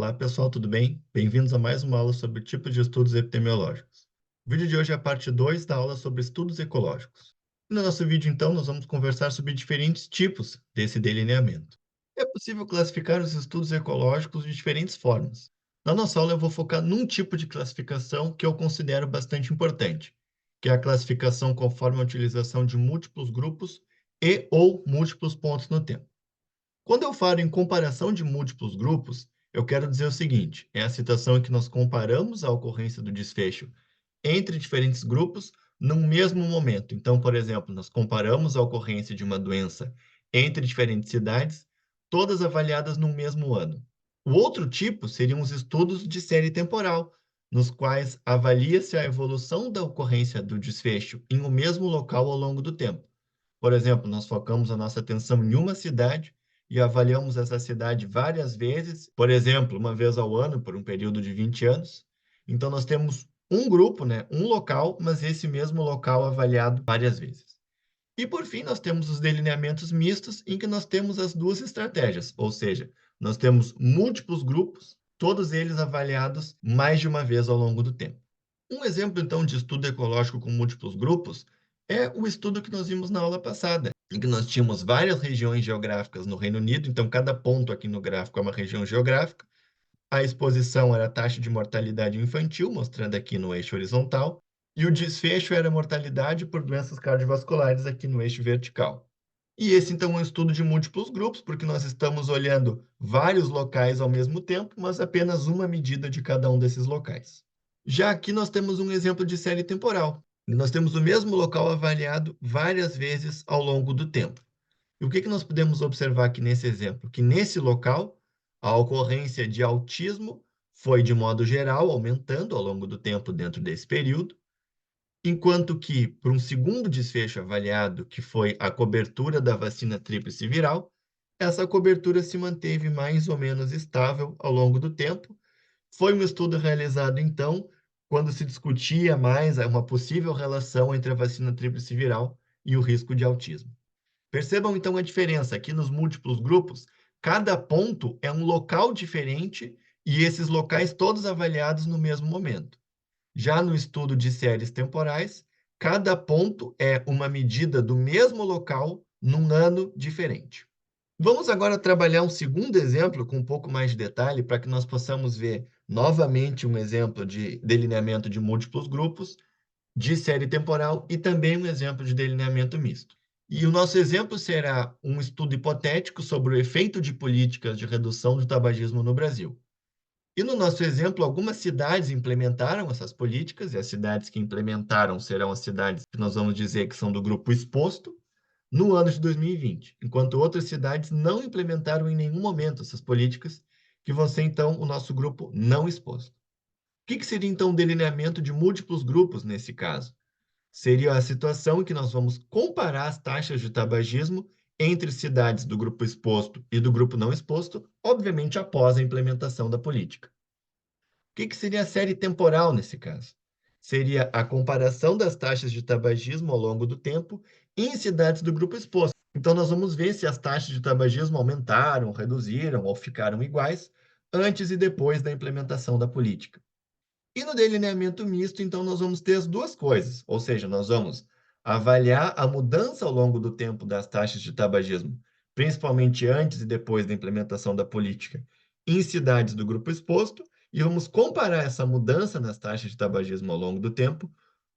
Olá pessoal, tudo bem? Bem-vindos a mais uma aula sobre tipos de estudos epidemiológicos. O vídeo de hoje é a parte 2 da aula sobre estudos ecológicos. E no nosso vídeo, então, nós vamos conversar sobre diferentes tipos desse delineamento. É possível classificar os estudos ecológicos de diferentes formas. Na nossa aula, eu vou focar num tipo de classificação que eu considero bastante importante, que é a classificação conforme a utilização de múltiplos grupos e ou múltiplos pontos no tempo. Quando eu falo em comparação de múltiplos grupos, eu quero dizer o seguinte: é a situação em que nós comparamos a ocorrência do desfecho entre diferentes grupos num mesmo momento. Então, por exemplo, nós comparamos a ocorrência de uma doença entre diferentes cidades, todas avaliadas no mesmo ano. O outro tipo seriam os estudos de série temporal, nos quais avalia-se a evolução da ocorrência do desfecho em um mesmo local ao longo do tempo. Por exemplo, nós focamos a nossa atenção em uma cidade e avaliamos essa cidade várias vezes, por exemplo, uma vez ao ano, por um período de 20 anos. Então, nós temos um grupo, né, um local, mas esse mesmo local avaliado várias vezes. E, por fim, nós temos os delineamentos mistos, em que nós temos as duas estratégias, ou seja, nós temos múltiplos grupos, todos eles avaliados mais de uma vez ao longo do tempo. Um exemplo, então, de estudo ecológico com múltiplos grupos é o estudo que nós vimos na aula passada, em que nós tínhamos várias regiões geográficas no Reino Unido, então cada ponto aqui no gráfico é uma região geográfica. A exposição era a taxa de mortalidade infantil, mostrando aqui no eixo horizontal, e o desfecho era a mortalidade por doenças cardiovasculares aqui no eixo vertical. E esse, então, é um estudo de múltiplos grupos, porque nós estamos olhando vários locais ao mesmo tempo, mas apenas uma medida de cada um desses locais. Já aqui nós temos um exemplo de série temporal. Nós temos o mesmo local avaliado várias vezes ao longo do tempo. E o que nós podemos observar aqui nesse exemplo? Que nesse local, a ocorrência de autismo foi, de modo geral, aumentando ao longo do tempo dentro desse período, enquanto que, para um segundo desfecho avaliado, que foi a cobertura da vacina tríplice viral, essa cobertura se manteve mais ou menos estável ao longo do tempo. Foi um estudo realizado, então, quando se discutia mais uma possível relação entre a vacina tríplice viral e o risco de autismo. Percebam, então, a diferença. Aqui nos múltiplos grupos, cada ponto é um local diferente e esses locais todos avaliados no mesmo momento. Já no estudo de séries temporais, cada ponto é uma medida do mesmo local num ano diferente. Vamos agora trabalhar um segundo exemplo com um pouco mais de detalhe para que nós possamos ver novamente um exemplo de delineamento de múltiplos grupos, de série temporal e também um exemplo de delineamento misto. E o nosso exemplo será um estudo hipotético sobre o efeito de políticas de redução do tabagismo no Brasil. E no nosso exemplo, algumas cidades implementaram essas políticas, e as cidades que implementaram serão as cidades que nós vamos dizer que são do grupo exposto, no ano de 2020, enquanto outras cidades não implementaram em nenhum momento essas políticas, que vão ser, então, o nosso grupo não exposto. O que seria, então, o delineamento de múltiplos grupos nesse caso? Seria a situação em que nós vamos comparar as taxas de tabagismo entre cidades do grupo exposto e do grupo não exposto, obviamente após a implementação da política. O que seria a série temporal nesse caso? Seria a comparação das taxas de tabagismo ao longo do tempo em cidades do grupo exposto. Então, nós vamos ver se as taxas de tabagismo aumentaram, reduziram ou ficaram iguais antes e depois da implementação da política. E no delineamento misto, então, nós vamos ter as duas coisas, ou seja, nós vamos avaliar a mudança ao longo do tempo das taxas de tabagismo, principalmente antes e depois da implementação da política, em cidades do grupo exposto, e vamos comparar essa mudança nas taxas de tabagismo ao longo do tempo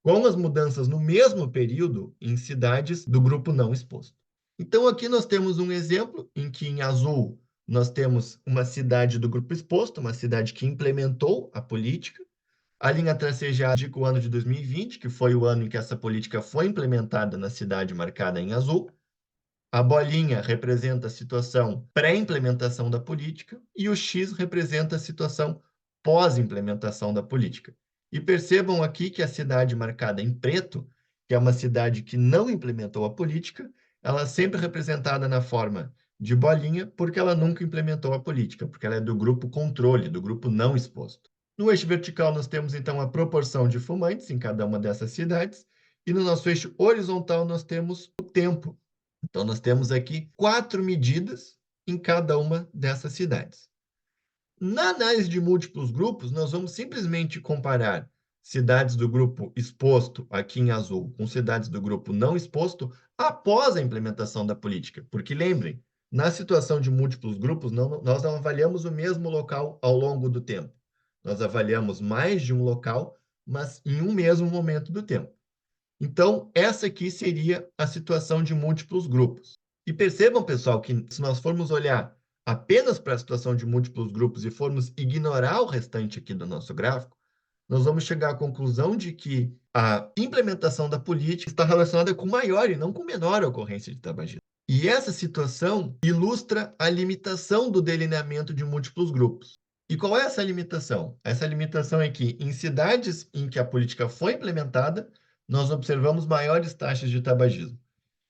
com as mudanças no mesmo período em cidades do grupo não exposto. Então, aqui nós temos um exemplo em que, em azul, nós temos uma cidade do grupo exposto, uma cidade que implementou a política. A linha tracejada indica o ano de 2020, que foi o ano em que essa política foi implementada na cidade marcada em azul. A bolinha representa a situação pré-implementação da política e o X representa a situação pós-implementação da política. E percebam aqui que a cidade marcada em preto, que é uma cidade que não implementou a política, ela é sempre representada na forma de bolinha, porque ela nunca implementou a política, porque ela é do grupo controle, do grupo não exposto. No eixo vertical, nós temos então a proporção de fumantes em cada uma dessas cidades, e no nosso eixo horizontal, nós temos o tempo. Então, nós temos aqui 4 medidas em cada uma dessas cidades. Na análise de múltiplos grupos, nós vamos simplesmente comparar cidades do grupo exposto, aqui em azul, com cidades do grupo não exposto, após a implementação da política. Porque lembrem, na situação de múltiplos grupos, nós não avaliamos o mesmo local ao longo do tempo. Nós avaliamos mais de um local, mas em um mesmo momento do tempo. Então, essa aqui seria a situação de múltiplos grupos. E percebam, pessoal, que se nós formos olhar apenas para a situação de múltiplos grupos e formos ignorar o restante aqui do nosso gráfico, nós vamos chegar à conclusão de que a implementação da política está relacionada com maior e não com menor ocorrência de tabagismo. E essa situação ilustra a limitação do delineamento de múltiplos grupos. E qual é essa limitação? Essa limitação é que, em cidades em que a política foi implementada, nós observamos maiores taxas de tabagismo.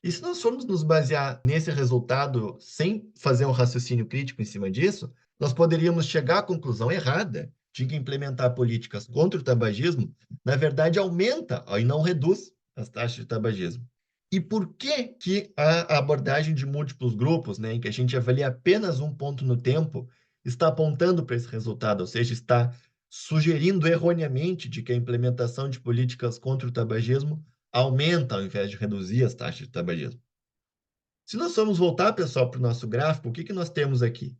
E se nós formos nos basear nesse resultado sem fazer um raciocínio crítico em cima disso, nós poderíamos chegar à conclusão errada de que implementar políticas contra o tabagismo, na verdade, aumenta e não reduz as taxas de tabagismo. E por que a abordagem de múltiplos grupos, né, em que a gente avalia apenas um ponto no tempo, está apontando para esse resultado, ou seja, está sugerindo erroneamente de que a implementação de políticas contra o tabagismo aumenta ao invés de reduzir as taxas de tabagismo? Se nós formos voltar, pessoal, para o nosso gráfico, o que nós temos aqui?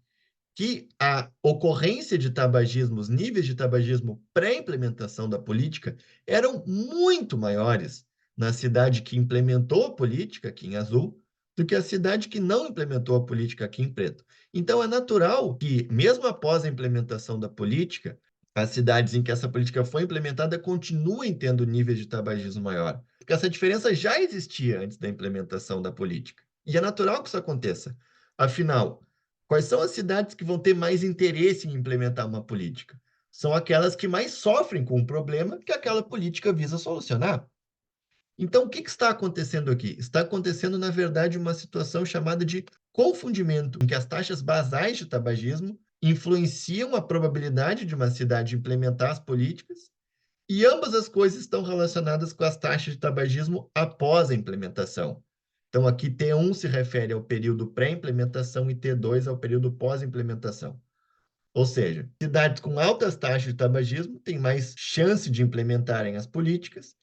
Que a ocorrência de tabagismo, os níveis de tabagismo pré-implementação da política eram muito maiores na cidade que implementou a política, aqui em azul, do que a cidade que não implementou a política, aqui em preto. Então, é natural que, mesmo após a implementação da política, as cidades em que essa política foi implementada continuem tendo níveis de tabagismo maior. Porque essa diferença já existia antes da implementação da política. E é natural que isso aconteça. Afinal, quais são as cidades que vão ter mais interesse em implementar uma política? São aquelas que mais sofrem com o problema que aquela política visa solucionar. Então, o que está acontecendo aqui? Está acontecendo, na verdade, uma situação chamada de confundimento, em que as taxas basais de tabagismo influenciam a probabilidade de uma cidade implementar as políticas, e ambas as coisas estão relacionadas com as taxas de tabagismo após a implementação. Então, aqui T1 se refere ao período pré-implementação e T2 ao período pós-implementação. Ou seja, cidades com altas taxas de tabagismo têm mais chance de implementarem as políticas,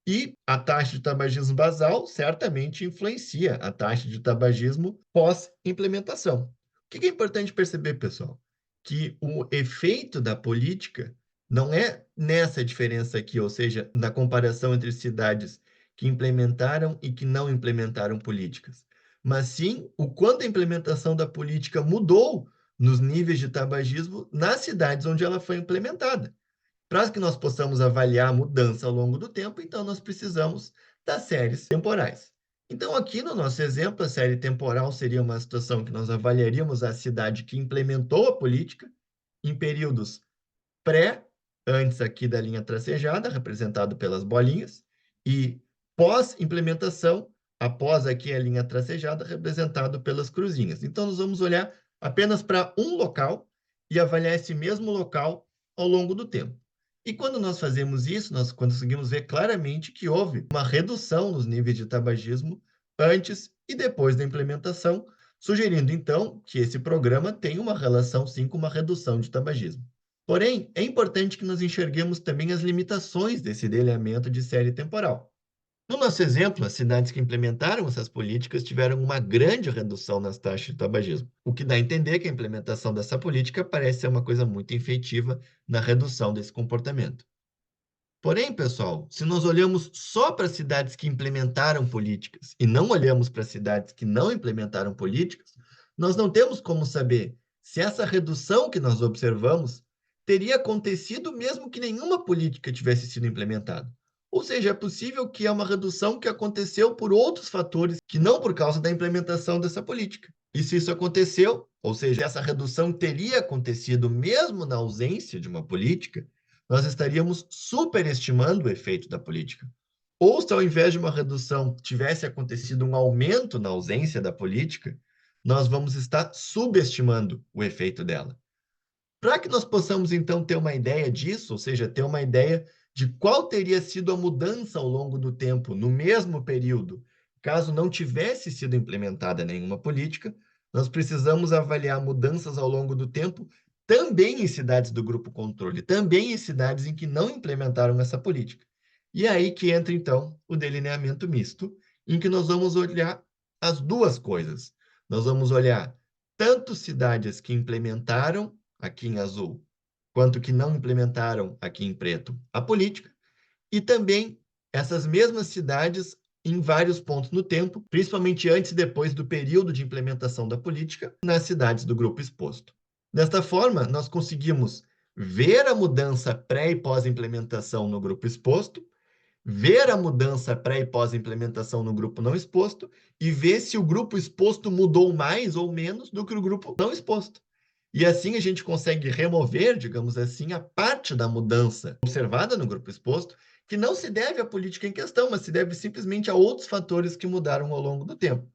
e a taxa de tabagismo basal certamente influencia a taxa de tabagismo pós-implementação. O que é importante perceber, pessoal? Que o efeito da política não é nessa diferença aqui, ou seja, na comparação entre cidades que implementaram e que não implementaram políticas, mas sim o quanto a implementação da política mudou nos níveis de tabagismo nas cidades onde ela foi implementada. Para que nós possamos avaliar a mudança ao longo do tempo, então nós precisamos das séries temporais. Então, aqui no nosso exemplo, a série temporal seria uma situação que nós avaliaríamos a cidade que implementou a política em períodos pré, antes aqui da linha tracejada, representado pelas bolinhas, e pós-implementação, após aqui a linha tracejada, representado pelas cruzinhas. Então, nós vamos olhar apenas para um local e avaliar esse mesmo local ao longo do tempo. E quando nós fazemos isso, nós conseguimos ver claramente que houve uma redução nos níveis de tabagismo antes e depois da implementação, sugerindo, então, que esse programa tem uma relação, sim, com uma redução de tabagismo. Porém, é importante que nós enxerguemos também as limitações desse delineamento de série temporal. No nosso exemplo, as cidades que implementaram essas políticas tiveram uma grande redução nas taxas de tabagismo, o que dá a entender que a implementação dessa política parece ser uma coisa muito efetiva na redução desse comportamento. Porém, pessoal, se nós olhamos só para cidades que implementaram políticas e não olhamos para cidades que não implementaram políticas, nós não temos como saber se essa redução que nós observamos teria acontecido mesmo que nenhuma política tivesse sido implementada. Ou seja, é possível que é uma redução que aconteceu por outros fatores que não por causa da implementação dessa política. E se isso aconteceu, ou seja, essa redução teria acontecido mesmo na ausência de uma política, nós estaríamos superestimando o efeito da política. Ou se ao invés de uma redução tivesse acontecido um aumento na ausência da política, nós vamos estar subestimando o efeito dela. Para que nós possamos, então, ter uma ideia disso, ou seja, ter uma ideia de qual teria sido a mudança ao longo do tempo, no mesmo período, caso não tivesse sido implementada nenhuma política, nós precisamos avaliar mudanças ao longo do tempo também em cidades do grupo controle, também em cidades em que não implementaram essa política. E é aí que entra, então, o delineamento misto, em que nós vamos olhar as duas coisas. Nós vamos olhar tanto cidades que implementaram, aqui em azul, quanto que não implementaram, aqui em preto, a política, e também essas mesmas cidades em vários pontos no tempo, principalmente antes e depois do período de implementação da política, nas cidades do grupo exposto. Desta forma, nós conseguimos ver a mudança pré e pós-implementação no grupo exposto, ver a mudança pré e pós-implementação no grupo não exposto e ver se o grupo exposto mudou mais ou menos do que o grupo não exposto. E assim a gente consegue remover, digamos assim, a parte da mudança observada no grupo exposto, que não se deve à política em questão, mas se deve simplesmente a outros fatores que mudaram ao longo do tempo.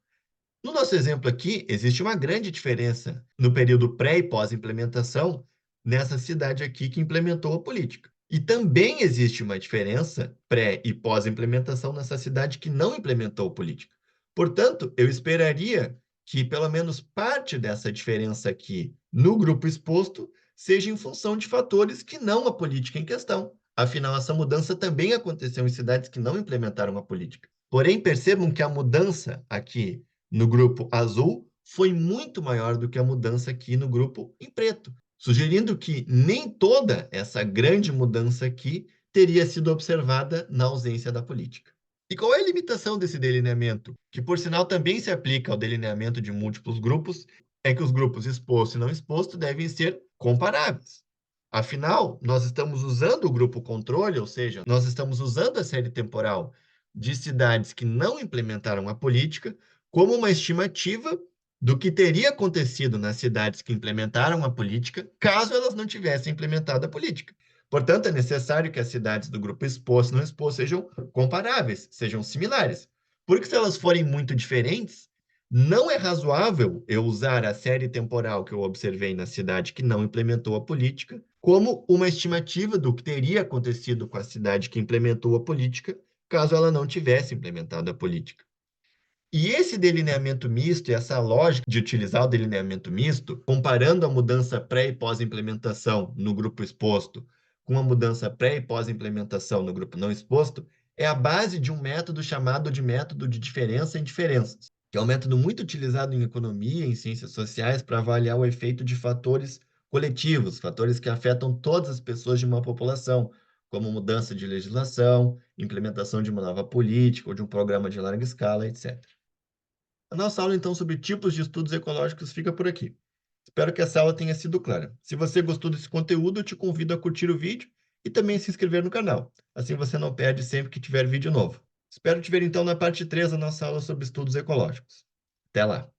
No nosso exemplo aqui, existe uma grande diferença no período pré e pós-implementação nessa cidade aqui que implementou a política. E também existe uma diferença pré e pós-implementação nessa cidade que não implementou a política. Portanto, eu esperaria que pelo menos parte dessa diferença aqui no grupo exposto seja em função de fatores que não a política em questão. Afinal, essa mudança também aconteceu em cidades que não implementaram a política. Porém, percebam que a mudança aqui no grupo azul foi muito maior do que a mudança aqui no grupo em preto, sugerindo que nem toda essa grande mudança aqui teria sido observada na ausência da política. E qual é a limitação desse delineamento? Que, por sinal, também se aplica ao delineamento de múltiplos grupos, é que os grupos exposto e não exposto devem ser comparáveis. Afinal, nós estamos usando o grupo controle, ou seja, nós estamos usando a série temporal de cidades que não implementaram a política como uma estimativa do que teria acontecido nas cidades que implementaram a política, caso elas não tivessem implementado a política. Portanto, é necessário que as cidades do grupo exposto e não exposto sejam comparáveis, sejam similares. Porque se elas forem muito diferentes, não é razoável eu usar a série temporal que eu observei na cidade que não implementou a política como uma estimativa do que teria acontecido com a cidade que implementou a política, caso ela não tivesse implementado a política. E esse delineamento misto, e essa lógica de utilizar o delineamento misto, comparando a mudança pré e pós-implementação no grupo exposto com a mudança pré e pós-implementação no grupo não exposto, é a base de um método chamado de método de diferença em diferenças, que é um método muito utilizado em economia e em ciências sociais para avaliar o efeito de fatores coletivos, fatores que afetam todas as pessoas de uma população, como mudança de legislação, implementação de uma nova política ou de um programa de larga escala, etc. A nossa aula, então, sobre tipos de estudos ecológicos fica por aqui. Espero que essa aula tenha sido clara. Se você gostou desse conteúdo, eu te convido a curtir o vídeo e também se inscrever no canal. Assim você não perde sempre que tiver vídeo novo. Espero te ver, então, na parte 3 da nossa aula sobre estudos ecológicos. Até lá!